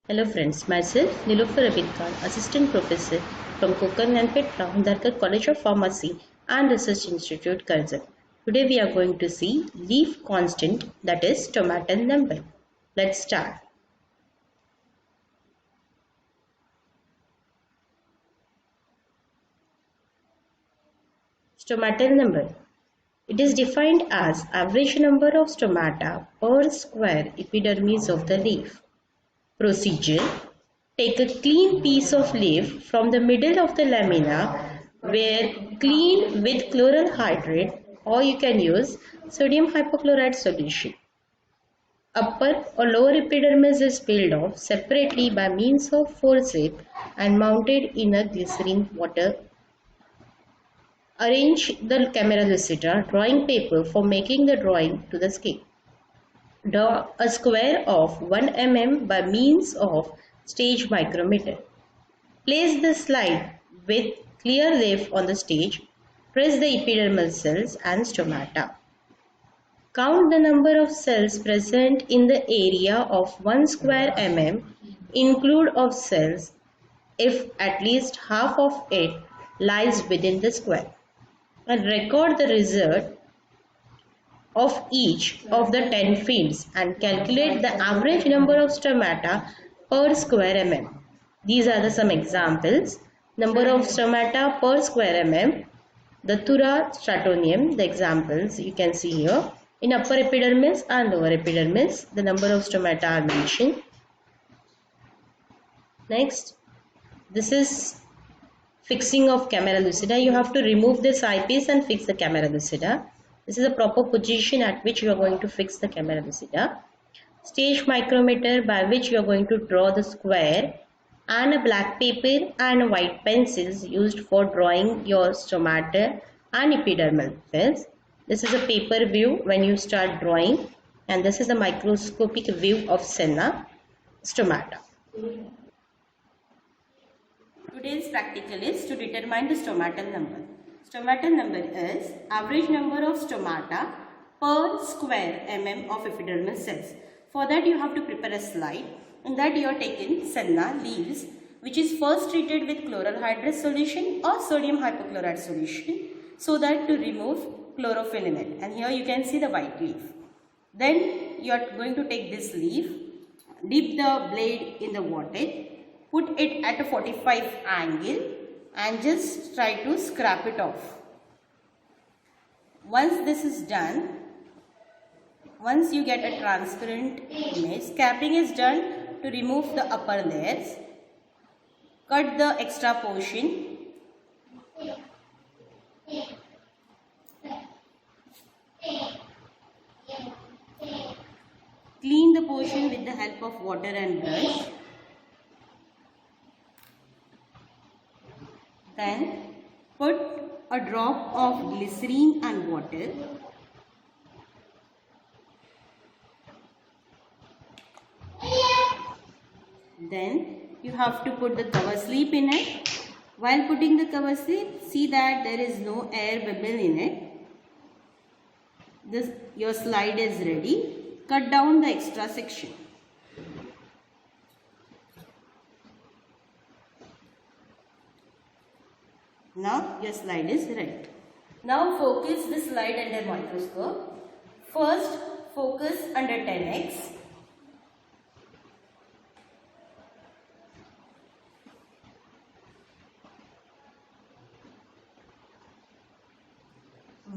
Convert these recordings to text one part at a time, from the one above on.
Hello friends, myself Nilofer Abid Khan, Assistant Professor from Konkan and Petra, Dharkar College of Pharmacy and Research Institute, Karjat. Today we are going to see leaf constant, that is stomatal number. Let's start. Stomatal number. It is defined as average number of stomata per square epidermis of the leaf. Procedure. Take a clean piece of leaf from the middle of the lamina where clean with chloral hydrate, or you can use sodium hypochlorite solution. Upper or lower epidermis is peeled off separately by means of forceps and mounted in a glycerine water. Arrange the camera lucida drawing paper for making the drawing to the scale. Draw a square of 1 mm by means of stage micrometer. Place the slide with clear leaf on the stage. Press the epidermal cells and stomata. Count the number of cells present in the area of 1 square mm. Include of cells if at least half of it lies within the square. And record the result of each of the 10 fields and calculate the average number of stomata per square mm. These are some examples. Number of stomata per square mm. The Thura stratonium, the examples you can see here. In upper epidermis and lower epidermis, the number of stomata are mentioned. Next, this is fixing of camera lucida. You have to remove this eyepiece and fix the camera lucida. This is a proper position at which you are going to fix the camera lucida. Stage micrometer by which you are going to draw the square, and a black paper and white pencils used for drawing your stomata and epidermal cells. This is a paper view when you start drawing, and this is a microscopic view of senna stomata. Today's practical is to determine the stomatal number. Stomatal number is average number of stomata per square mm of epidermal cells. For that you have to prepare a slide. In that you are taking senna leaves, which is first treated with chloral hydrate solution or sodium hypochlorite solution, so that to remove chlorophyll in it. And here you can see the white leaf. Then you are going to take this leaf, dip the blade in the water, put it at a 45 angle and just try to scrape it off. Once this is done, once you get a transparent image, scraping is done to remove the upper layers. Cut the extra portion. Clean the portion with the help of water and brush. Then put a drop of glycerine and water. Then you have to put the cover slip in it. While putting the cover slip, see that there is no air bubble in it. Your slide is ready. Cut down the extra section. Now your slide is ready. Now focus the slide under microscope. First focus under 10x.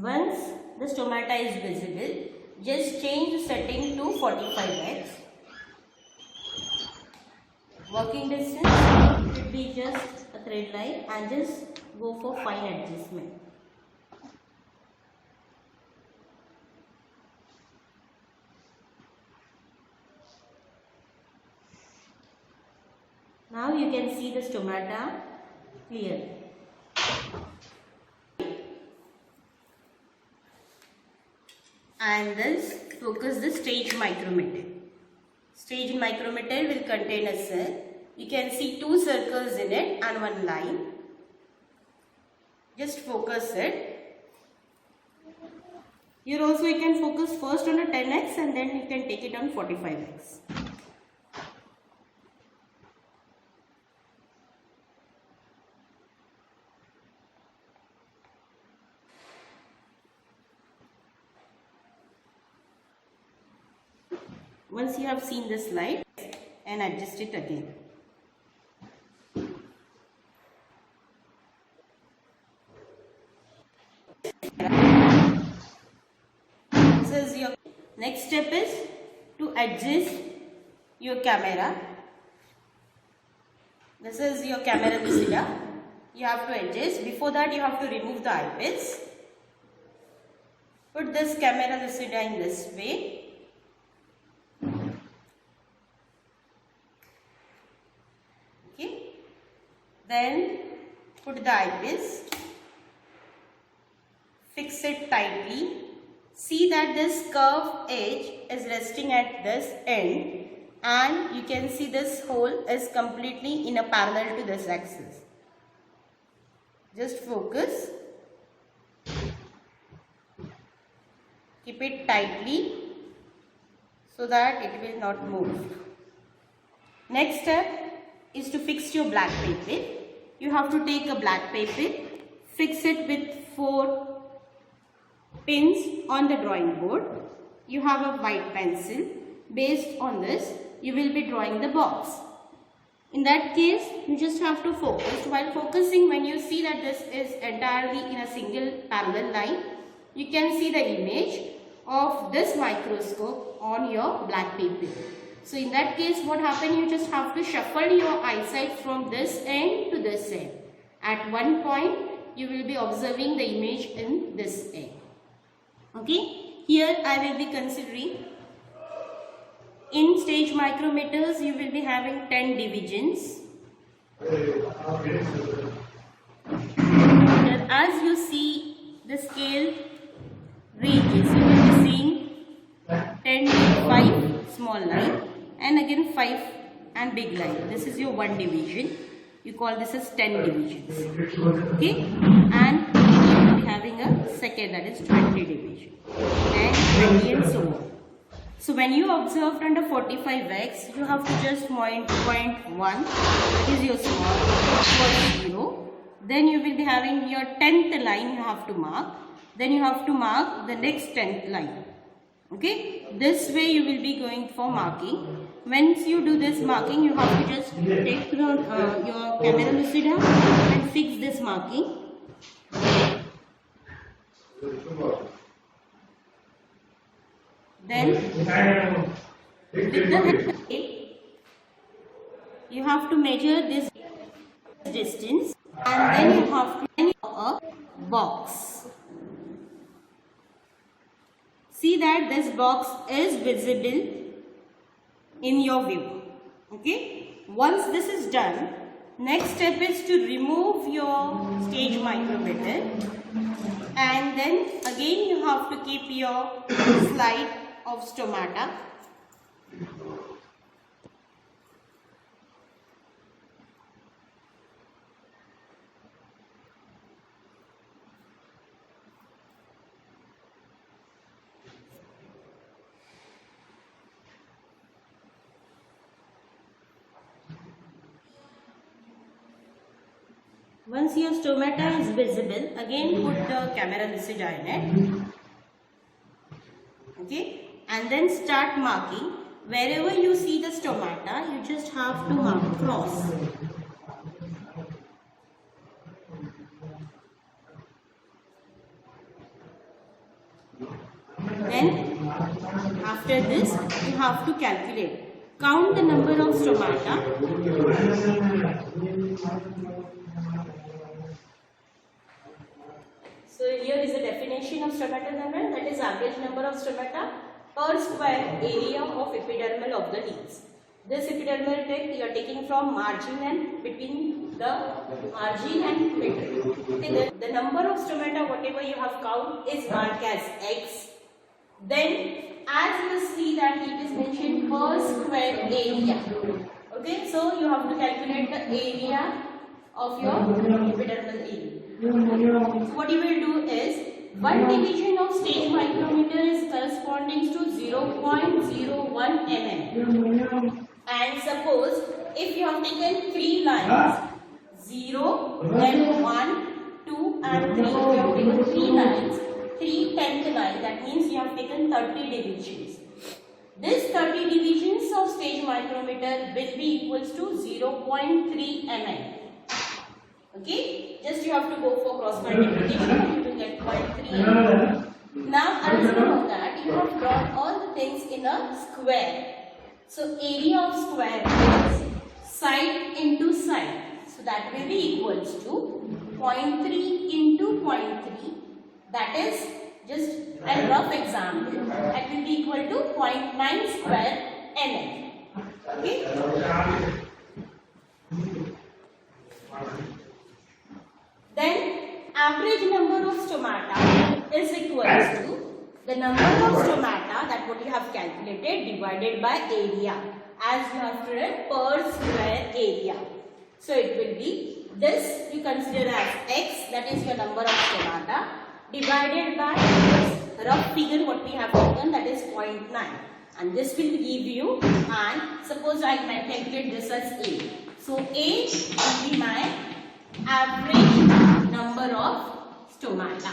Once the stomata is visible, just change the setting to 45x. Working distance should be just a thread line and just go for fine adjustment. Now you can see the stomata clearly. And thus focus the stage micrometer. Stage micrometer will contain a cell. You can see 2 circles in it and 1 line. Just focus it. Here also you can focus first on a 10x and then you can take it on 45x. Once you have seen this slide and adjust it again. This is your next step is to adjust your camera. This is your camera lucida. You have to adjust. Before that, you have to remove the eyepiece. Put this camera lucida in this way. Okay. Then put the eyepiece. Fix it tightly. See that this curved edge is resting at this end, and you can see this hole is completely in a parallel to this axis. Just focus. Keep it tightly so that it will not move. Next step is to fix your black paper. You have to take a black paper, fix it with 4 pins on the drawing board. You have a white pencil. Based on this, you will be drawing the box. In that case, you just have to focus. While focusing, when you see that this is entirely in a single parallel line, you can see the image of this microscope on your black paper. So in that case, what happens? You just have to shuffle your eyesight from this end to this end. At one point, you will be observing the image in this end. Okay, here I will be considering in stage micrometers you will be having 10 divisions. And as you see the scale ranges, you will be seeing 10 to 5 small line and again 5 and big line. This is your 1 division. You call this as 10 divisions. Okay, and you will be having a second, that is 20 division, and 20 and so on. So when you observed under 45x, you have to just point 1, that is your small, 0. Then you will be having your 10th line you have to mark. Then you have to mark the next 10th line. Okay, this way you will be going for marking. Once you do this marking, you have to just take your camera lucida and fix this marking. Then with the you have to measure this distance, and then you have to make a box. See that this box is visible in your view. Okay, once this is done, next step is to remove your stage micrometer, and then again you have to keep your slide of stomata. Once your stomata is visible, again put the camera lucida in it. Okay, and then start marking. Wherever you see the stomata, you just have to mark cross. Then after this, you have to calculate. Count the number of stomata. So here is the definition of stomata number, that is average number of stomata per square area of epidermal of the leaves. This epidermal tract you are taking from margin and between the margin and middle. Okay, the number of stomata whatever you have count is marked as X. Then as you see that it is mentioned per square area. Okay, so you have to calculate the area of your epidermal area. So what you will do is 1 division of stage micrometer is corresponding to 0.01 mm. And suppose if you have taken 3 lines, 0, then 1, 2 and 3. If you have taken 3 lines, 3 10th line, that means you have taken 30 divisions. This 30 divisions of stage micrometer will be equals to 0.3 mm. Okay, just you have to go for cross multiplication and you will get 0.3 mm. Now assume that you have drawn all the things in a square. So area of square is side into side. So that will be equals to 0.3 into 0.3. That is just a rough example. That will be equal to 0.9 square mm. Okay. Then average number of stomata is equals to the number of stomata that what you have calculated divided by area, as you have to write per square area. So it will be this you consider as x, that is your number of stomata, divided by this rough figure what we have taken, that is 0.9, and this will give you, and suppose I might calculate this as a. So a will be my average number of stomata.